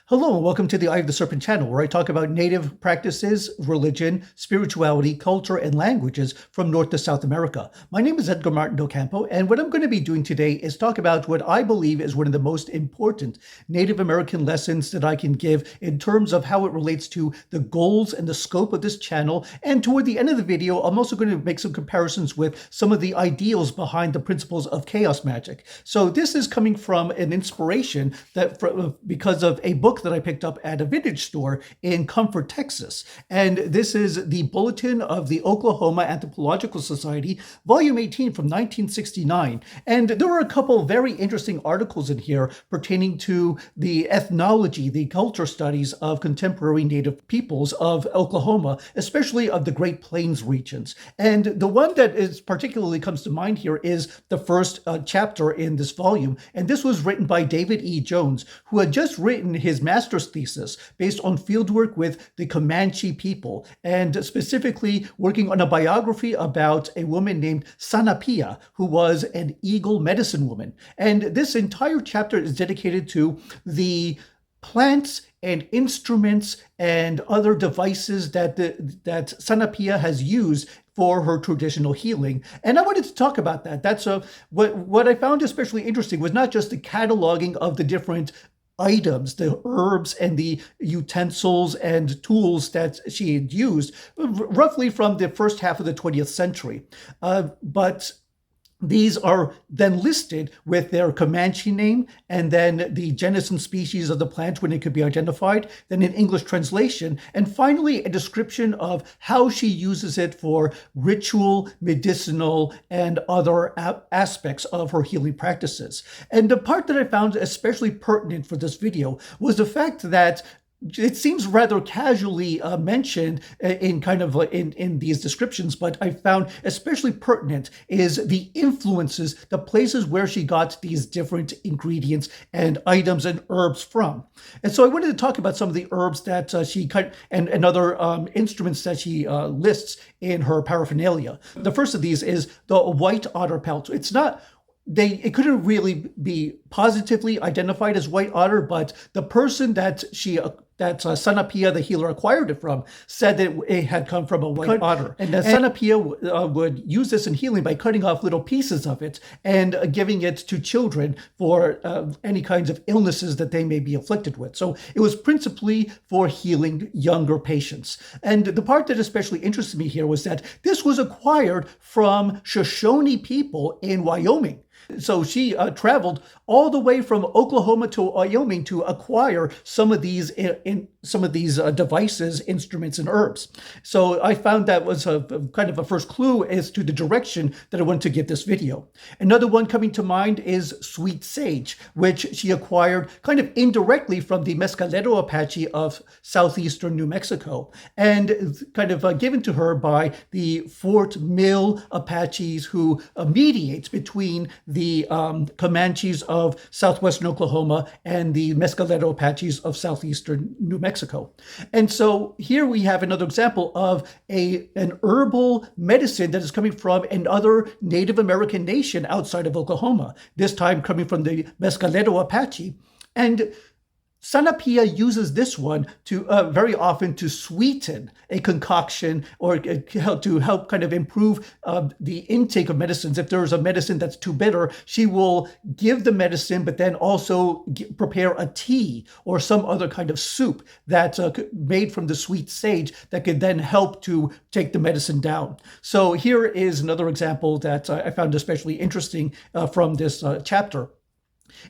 Hello and welcome to the Eye of the Serpent channel, where I talk about native practices, religion, spirituality, culture, and languages from North to South America. My name is Edgar Martin Del Campo, and what I'm going to be doing today is talk about what I believe is one of the most important Native American lessons that I can give in terms of how it relates to the goals and the scope of this channel. And toward the end of the video, I'm also going to make some comparisons with some of the ideals behind the principles of Chaos Magick. So this is coming from an inspiration that because of a book that I picked up at a vintage store in Comfort, Texas. And this is the Bulletin of the Oklahoma Anthropological Society, Volume 18 from 1969. And there are a couple very interesting articles in here pertaining to the ethnology, the culture studies of contemporary Native peoples of Oklahoma, especially of the Great Plains regions. And the one that is particularly comes to mind here is the first chapter in this volume. And this was written by David E. Jones, who had just written his master's thesis based on fieldwork with the Comanche people, and specifically working on a biography about a woman named Sanapia, who was an eagle medicine woman. And this entire chapter is dedicated to the plants and instruments and other devices that Sanapia has used for her traditional healing. And I wanted to talk about that. That's what I found especially interesting was not just the cataloging of the different items, the herbs and the utensils and tools that she had used, roughly from the first half of the 20th century. But these are then listed with their Comanche name and then the genus and species of the plant when it could be identified, then an English translation, and finally a description of how she uses it for ritual, medicinal, and other aspects of her healing practices. And the part that I found especially pertinent for this video was the fact that it seems rather casually mentioned in kind of in these descriptions, but I found especially pertinent is the influences, the places where she got these different ingredients and items and herbs from. And so I wanted to talk about some of the herbs that she and other instruments that she lists in her paraphernalia. The first of these is the white otter pelt. It couldn't really be positively identified as white otter, but the person that Sanapia, the healer, acquired it from, said that it had come from a white otter. And Sanapia would use this in healing by cutting off little pieces of it and giving it to children for any kinds of illnesses that they may be afflicted with. So it was principally for healing younger patients. And the part that especially interested me here was that this was acquired from Shoshone people in Wyoming. So she traveled all the way from Oklahoma to Wyoming to acquire some of these devices, instruments, and herbs. So I found that was a kind of a first clue as to the direction that I want to give this video. Another one coming to mind is sweet sage, which she acquired kind of indirectly from the Mescalero Apache of southeastern New Mexico, and kind of given to her by the Fort Mill Apaches, who mediates between the Comanches of southwestern Oklahoma and the Mescalero Apaches of southeastern New Mexico. And so here we have another example of an herbal medicine that is coming from another Native American nation outside of Oklahoma, this time coming from the Mescalero Apache. And Sanapia uses this one to very often to sweeten a concoction or to help kind of improve the intake of medicines. If there's a medicine that's too bitter, she will give the medicine, but then also prepare a tea or some other kind of soup that's made from the sweet sage that could then help to take the medicine down. So here is another example that I found especially interesting from this chapter.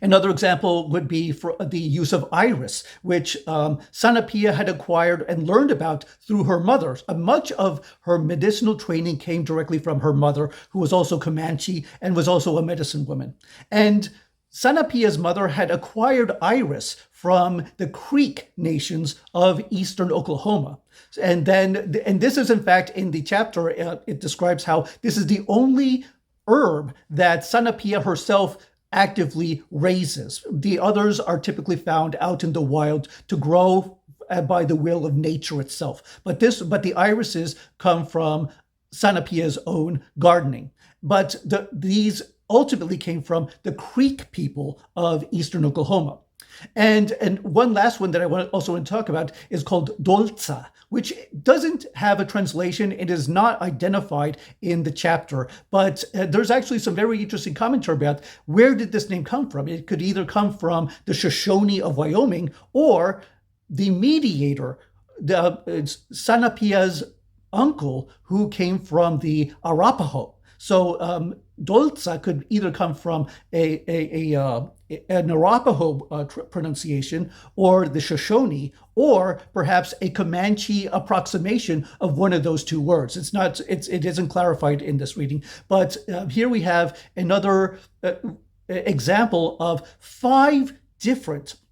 Another example would be for the use of iris, which Sanapia had acquired and learned about through her mother. Much of her medicinal training came directly from her mother, who was also Comanche and was also a medicine woman. And Sanapia's mother had acquired iris from the Creek nations of eastern Oklahoma. And this is in fact in the chapter, it describes how this is the only herb that Sanapia herself actively raises. The others are typically found out in the wild to grow by the will of nature itself. But the irises come from Sanapia's own gardening. But these ultimately came from the Creek people of eastern Oklahoma. And one last one that I also want to talk about is called Dolza, which doesn't have a translation. It is not identified in the chapter, but there's actually some very interesting commentary about where did this name come from. It could either come from the Shoshone of Wyoming or the mediator, Sanapia's uncle, who came from the Arapaho. So Dolza could either come from an Arapaho pronunciation or the Shoshone, or perhaps a Comanche approximation of one of those two words. It isn't clarified in this reading, but here we have another example of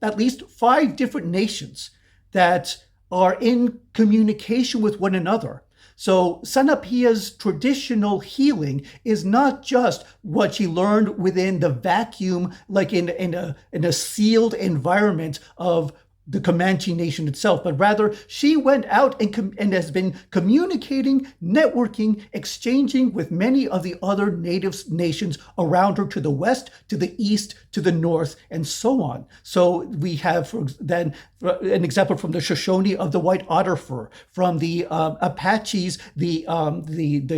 at least five different nations that are in communication with one another. So Sanapia's traditional healing is not just what she learned within the vacuum, like in a sealed environment of the Comanche nation itself, but rather she went out and has been communicating, networking, exchanging with many of the other native nations around her, to the west, to the east, to the north, and so on. So we have then an example from the Shoshone of the white otter fur, from the Apaches, the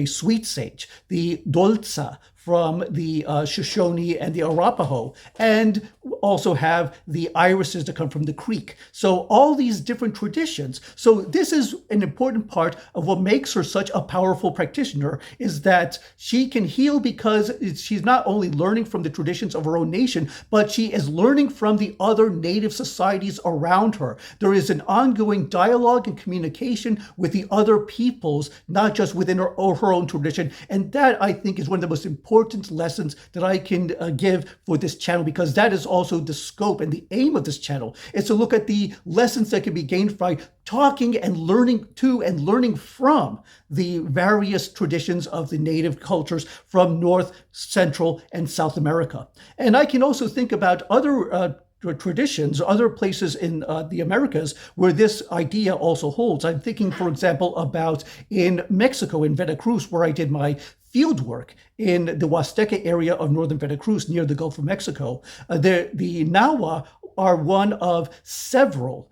sweet sage, the Dolza, from the Shoshone and the Arapaho, and also have the irises that come from the Creek. So all these different traditions. So this is an important part of what makes her such a powerful practitioner, is that she can heal because she's not only learning from the traditions of her own nation, but she is learning from the other native societies around her. There is an ongoing dialogue and communication with the other peoples, not just within her own tradition. And that, I think, is one of the most important lessons that I can give for this channel, because that is also the scope and the aim of this channel, is to look at the lessons that can be gained by talking and learning to and learning from the various traditions of the native cultures from North, Central, and South America. And I can also think about other traditions, other places in the Americas where this idea also holds. I'm thinking, for example, about in Mexico, in Veracruz, where I did my field work in the Huasteca area of northern Veracruz near the Gulf of Mexico. The Nahua are one of several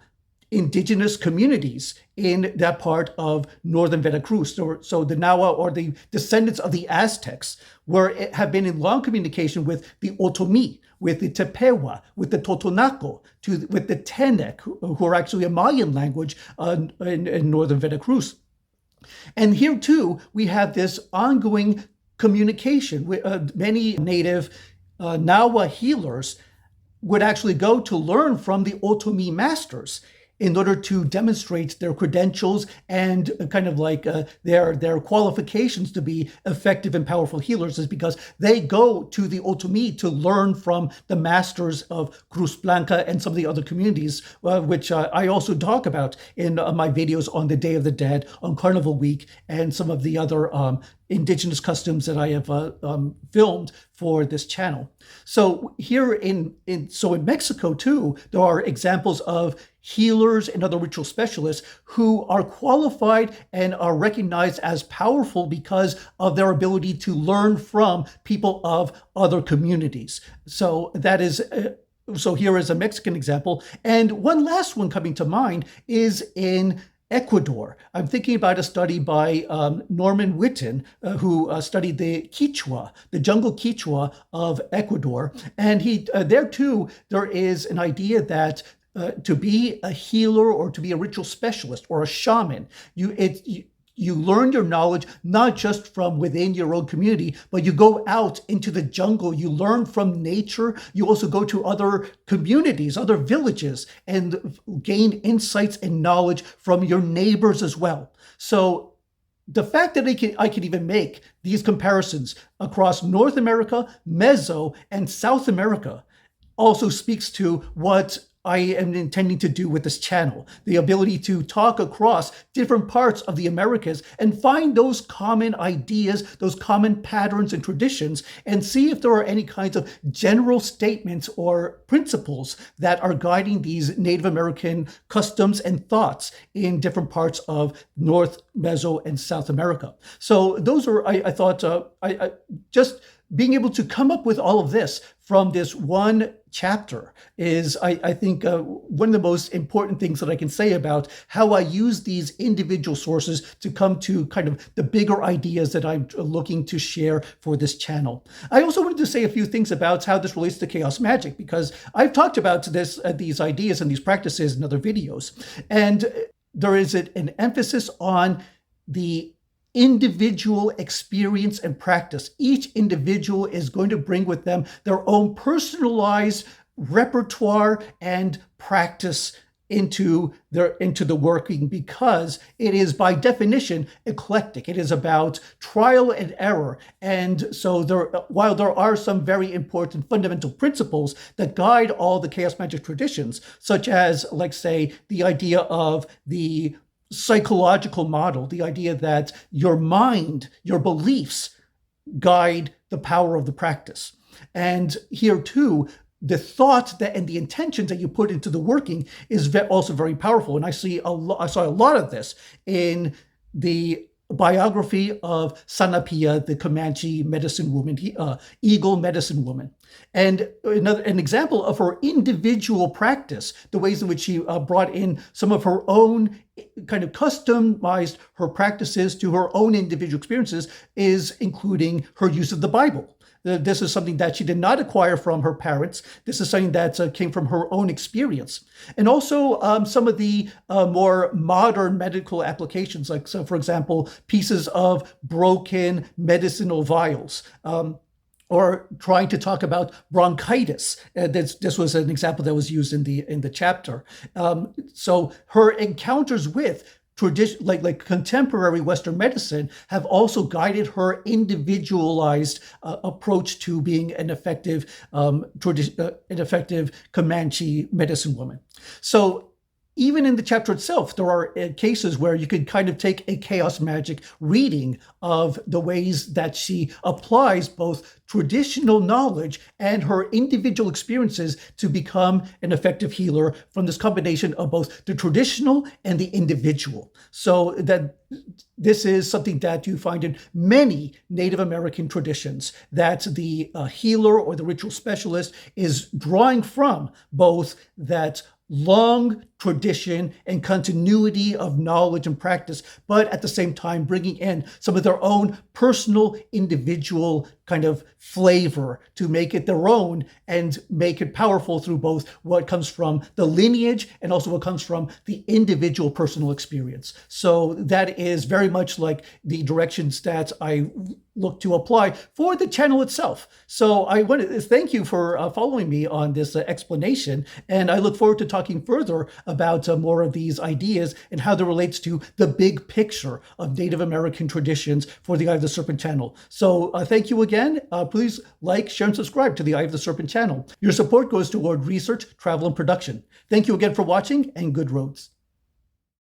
indigenous communities in that part of northern Veracruz. So the Nahua, or the descendants of the Aztecs, have been in long communication with the Otomi, with the Tepehua, with the Totonaco, with the Tenec, who are actually a Mayan language in northern Veracruz. And here too, we have this ongoing communication with many native Nahua healers would actually go to learn from the Otomi masters in order to demonstrate their credentials and kind of like their qualifications to be effective and powerful healers, is because they go to the Otomi to learn from the masters of Cruz Blanca and some of the other communities, which I also talk about in my videos on the Day of the Dead, on Carnival Week, and some of the other indigenous customs that I have filmed for this channel. So here in Mexico too, there are examples of healers and other ritual specialists who are qualified and are recognized as powerful because of their ability to learn from people of other communities. So that is so here is a Mexican example. And one last one coming to mind is in Ecuador. I'm thinking about a study by Norman Whitten, who studied the Quichua, the jungle Quichua of Ecuador. And there too, there is an idea that to be a healer or to be a ritual specialist or a shaman, you learn your knowledge not just from within your own community, but you go out into the jungle, you learn from nature, you also go to other communities, other villages, and gain insights and knowledge from your neighbors as well. So the fact that I can even make these comparisons across North America, Meso, and South America also speaks to what I am intending to do with this channel, the ability to talk across different parts of the Americas and find those common ideas, those common patterns and traditions, and see if there are any kinds of general statements or principles that are guiding these Native American customs and thoughts in different parts of North, Meso, and South America. So those are, I thought, I just being able to come up with all of this from this one chapter is, I think, one of the most important things that I can say about how I use these individual sources to come to kind of the bigger ideas that I'm looking to share for this channel. I also wanted to say a few things about how this relates to Chaos Magick, because I've talked about these ideas and these practices in other videos, and there is an emphasis on the individual experience and practice. Each individual is going to bring with them their own personalized repertoire and practice into the working, because it is by definition eclectic. It is about trial and error. And so while there are some very important fundamental principles that guide all the Chaos Magick traditions, such as, like, say, the idea of the psychological model, the idea that your mind, your beliefs guide the power of the practice. And here too, the thought that and the intentions that you put into the working is also very powerful. And I saw a lot of this in the biography of Sanapia, the Comanche medicine woman, Eagle medicine woman. And an example of her individual practice, the ways in which she brought in some of her own kind of customized her practices to her own individual experiences, is including her use of the Bible. This is something that she did not acquire from her parents. This is something that came from her own experience. And also some of the more modern medical applications, like, so for example, pieces of broken medicinal vials, or trying to talk about bronchitis. This was an example that was used in the chapter. So her encounters with tradition, like contemporary Western medicine, have also guided her individualized approach to being an effective Comanche medicine woman. So even in the chapter itself, there are cases where you could kind of take a Chaos Magick reading of the ways that she applies both traditional knowledge and her individual experiences to become an effective healer from this combination of both the traditional and the individual. So that this is something that you find in many Native American traditions, that the healer or the ritual specialist is drawing from both that long tradition and continuity of knowledge and practice, but at the same time bringing in some of their own personal, individual kind of flavor to make it their own and make it powerful through both what comes from the lineage and also what comes from the individual personal experience. So that is very much like the directions that I look to apply for the channel itself. So I want to thank you for following me on this explanation, and I look forward to talking further about more of these ideas and how that relates to the big picture of Native American traditions for the Eye of the Serpent channel. So thank you again. Please like, share, and subscribe to the Eye of the Serpent channel. Your support goes toward research, travel, and production. Thank you again for watching, and good roads.